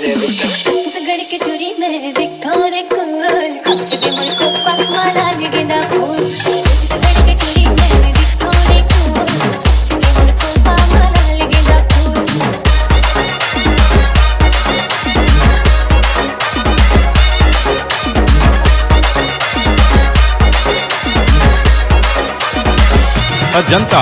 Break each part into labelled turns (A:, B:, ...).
A: रे
B: छत्तीसगढ़ के टूरी में दिखा रे कूल कुछ भी मुझको पकवाना लगे ना फूल छत्तीसगढ़ के टूरी में दिखा रे कूल कुछ भी मुझको पकवाना लगे ना फूल
C: अजंता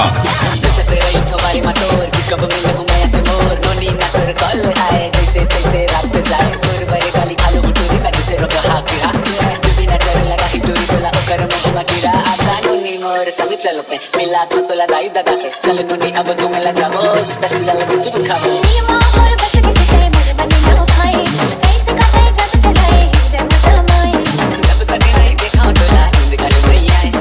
A: हमारी मटोर की कब मिल हूँ मैं ऐसे मोर नोनी ना कर कल आए जैसे तैसे रात जाए तोर बड़े काली खालो टूरी का जैसे रोग हाथ रात बिना डर लगा ही टूरी बोला ओकर मुंह मटीरा आता नोनी मोर सब चलो पे मिला तो तोला दाई दादा से चल नोनी अब तू मिला जाओ स्पेशल कुछ भी खाओ
B: ये मां और बस किसी से मोर बने ना हो भाई कैसे का पे जब चढ़ाए रे मजा माई
A: जब तक नहीं देखा तोला नींद का नहीं आए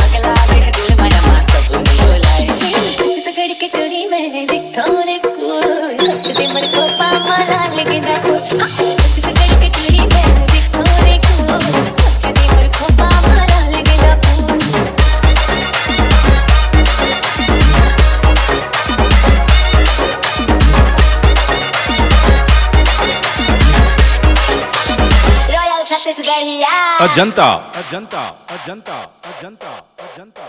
A: अगला मेरे दिल में ना कब नहीं बुलाए
B: छत्तीसगढ़ के टूरी में दिखा रे कूल कुछ भी मुझको पकवाना लगे ना फूल छत्तीसगढ़ के टूरी में दिखा रे कूल कुछ भी मुझको पकवाना लगे ना फूल
A: रॉयल छत्तीसगढ़िया
C: अजंता अजंता अजंता अजंता अजंता